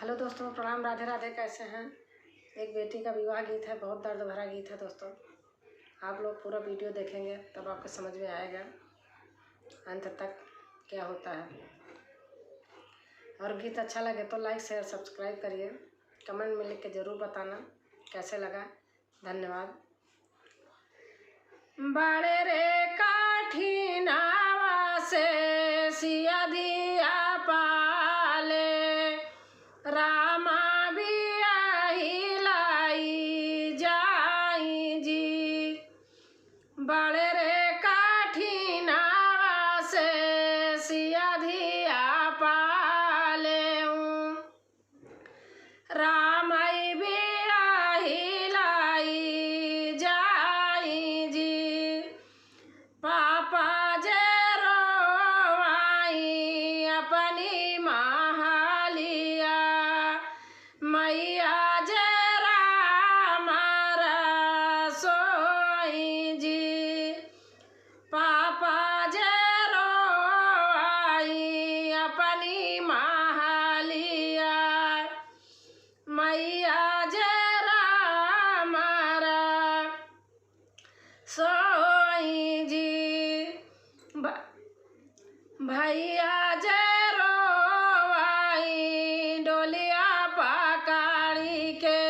Hello दोस्तों, प्रणाम, राधे राधे। कैसे हैं? एक बेटी का विवाह गीत है, बहुत दर्द भरा गीत है दोस्तों। आप लोग पूरा वीडियो देखेंगे तब आपको समझ में आएगा अंत तक क्या होता है। और गीत अच्छा लगे तो लाइक शेयर सब्सक्राइब करिए। कमेंट में लिख के ज़रूर बताना कैसे लगा। धन्यवाद। बड़े रे काठी नावा से सिया दिया पाले, रामा बिया हिलाई जाई जी। बड़े रे काठी नावा से सिया दिया पाले, रामाई बिया हिलाई जाई जी। पापा जे रोवाई अपनी महालिया, मैया जे रामारा सोई जी। पापा जे रोवाई अपनी महालिया, मैया जे रामारा सोई जी। भैया जे रोवाई डोलिया पकड़ी के,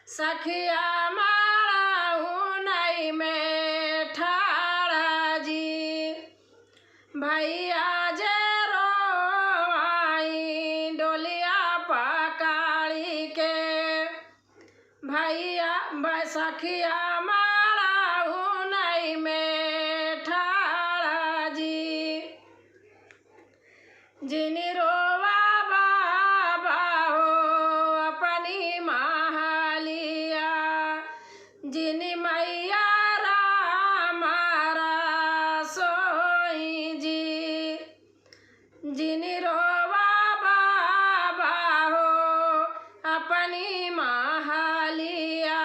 सखिया मारा उनई में ठाड़ा जी। भैया जे रोवाई डोलिया पकड़ी के, भैया सखिया मारा उनई में ठाड़ा जी। जिनी रोवा बाबा हो अपनी महालिया, जिनी मैया रामारा सोई जी। जिनी रोवा बाबा हो अपनी महालिया,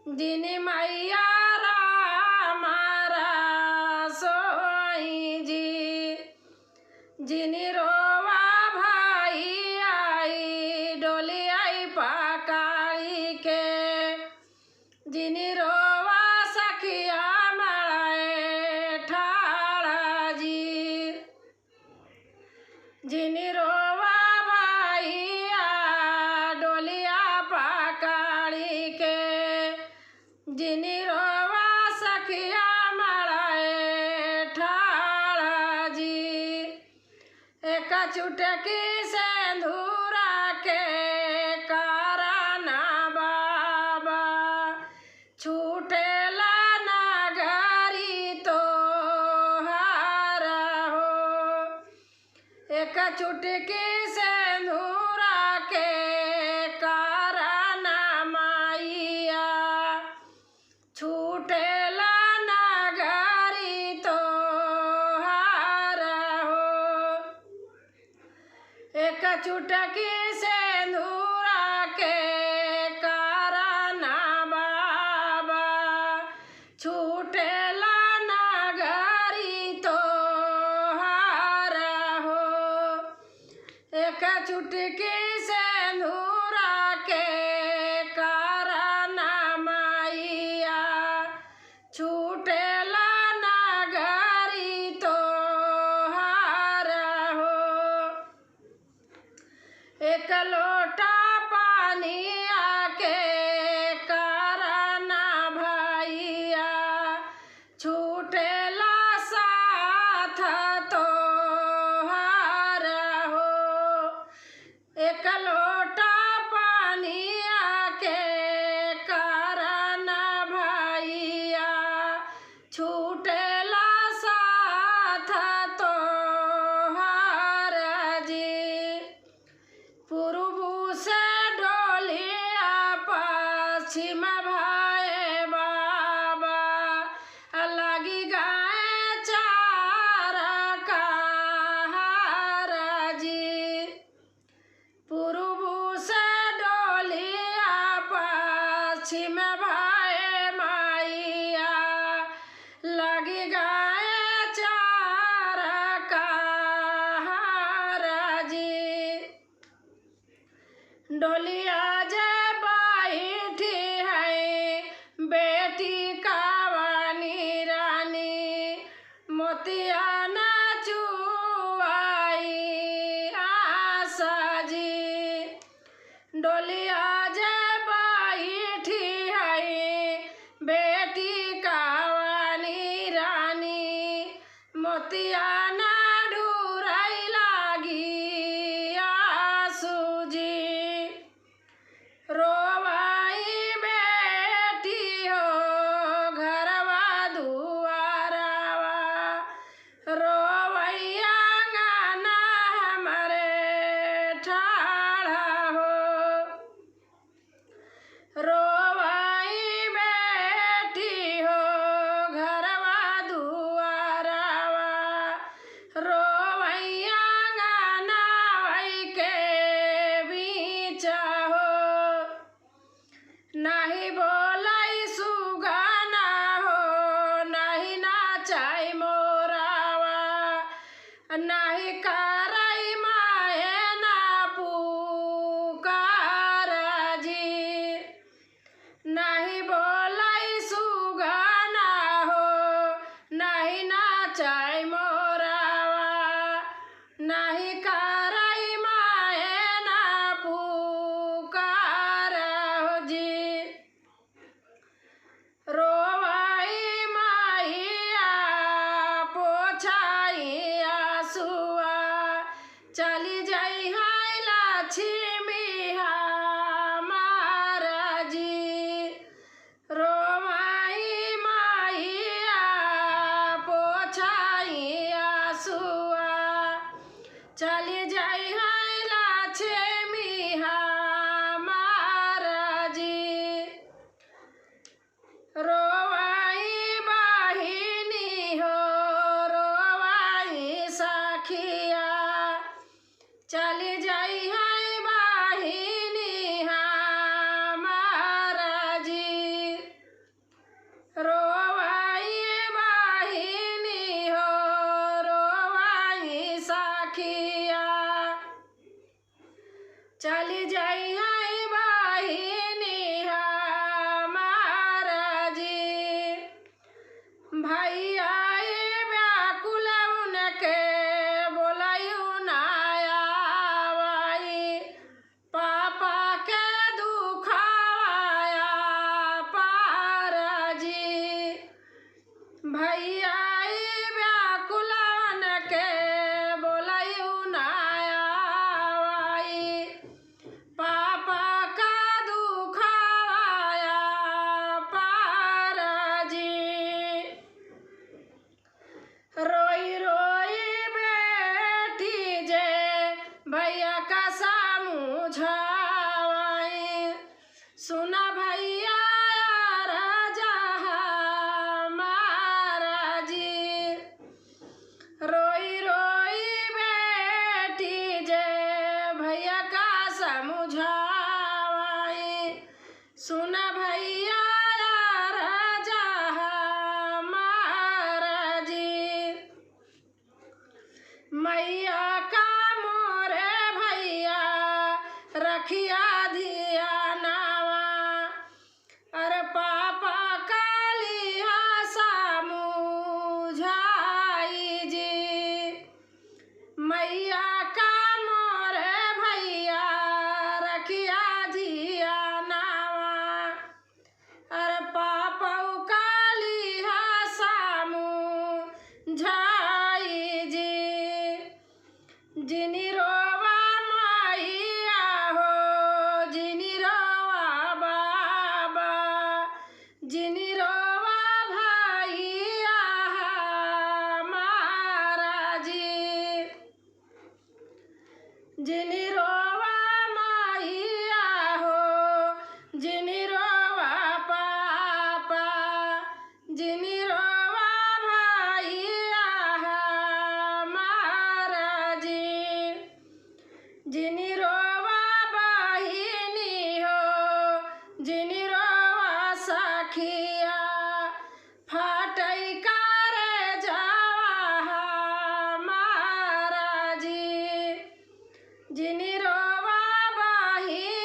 जिनी मैया रामारा सोई जी। जिनी रोवा भाई आई डोली आई पकड़ी के, जिनी रोवा सखिया मड़ाए ठाड़ा जी। जिनी रोवा भाई आ डोलिया पकड़ी के, जिनी रोवा सखिया मड़ाए ठाड़ा जी। एक चुटकी सिंदूरा के कराना बाबा, छूटेला नगरी तो हारा हो। एक चुटकी सिंदूरा के कराना माइया, छूटेला नगरी तो हारा हो। एक चुटकी सिंदूरा के कराना बाबा, छूटेला नगरी तो हारा हो। एक चुटकी सिंदूरा के कराना माइया, छूटेला नगरी तो हारा हो। एक लोटा पानी आके कराना भैया, छूटेला साथ तो हारा हो। एक लोटा पानी आके कराना भैया, छूटेला साथ तो हारा जी। पूर्व से डोलिया पश्चिम भाए बाबा, लगी गाय चारा का हारा जी। पूर्व से डोलिया पश्चिम भाए माइया, लगी गाय चारा का हारा जी। डोलिया जय बैठी है बेटी कावानी रानी, मोतिया न चुआई आशा जी। डोलिया जय बैठी है बेटी कावानी रानी, मोतिया न ढूरई लागी आंसू जी। रोवाई बेटी हो घरवा दुआरवा, रोवैया गाना हमरे ठाड़ा हो। रोवाई बेटी हो घरवा दुआरवा, रोवैया गाना वही के बीच हो। नहीं बोलाई सुगाना हो, नहीं नाचाई मोरावा, नहीं करई माए ना पुकार जी। नहीं बोलाई सुगाना हो, नहीं नाचाई मोरावा, नहीं करई माए ना पुकार हो जी। रोवाई माहिया पोछाई आंसुआ, चली जाई हाय लक्ष्मी हमार जी। रोवाई माहिया पोछाई आंसुआ, चली जाई हाय लक्ष्मी हमार जी। रोवाई बहिनी हो रोवाई सखिया, चली जाई है बहिनी हमार जी। रोवाई बहिनी हो रोवाई सखिया, चली जाई है बहिनी हमार जी। भैया व्याकुल उनके बोलायु नायावाई, पापा के दुखाया पार जी। भैया व्याकुल उनके बोलायु नायावाई, पापा का दुखाया पार जी। रोई रोई बेटी जे भैया का समझावाई, सुना भैया राजा हमारा जी। रोई रोई बेटी जे भैया का समझावाई, सुना भैया राजा हमारा जी। मैया का मोरे भैया रखिया धिया नावा, अरे पापा कालिया समझाई जी। मैया का मोरे भैया रखिया धिया नावा, अरे पापा कालिया समझाई जी। जिनी रोवा माइया हो जिनी रोवा बाबा, जिनी रोवा भैया हमारा जी। जिनी रोवा माइया हो जिनी रोवा पापा, जिनी रोवा भैया हमारा जी। जिनी रोवा बहिनी हो जिनी रोवा सखिया, फाटई करे जावा हमारा जी। जिनी रोवा बहिनी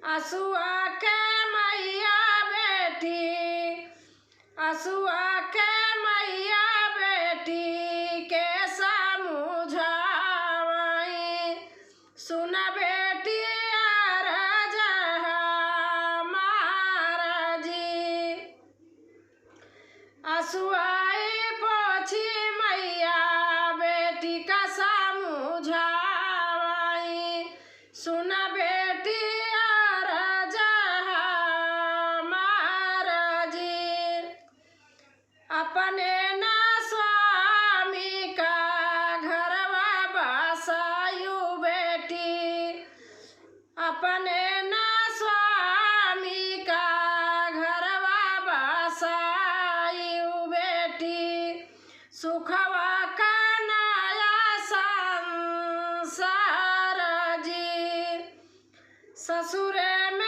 असुआ के मैया बेटी, असुआ के मैया बेटी के समझावई, सुन बेटी अरज हमार जी। असुआई पोछी मैया बेटी का समझावई, सुन बेटी अरज हमार जी। अपने ना स्वामी का घरवा बसायु बेटी, अपने ना स्वामी का घरवा बसायु बेटी, सुखवा का नया संसार जी। ससुरे में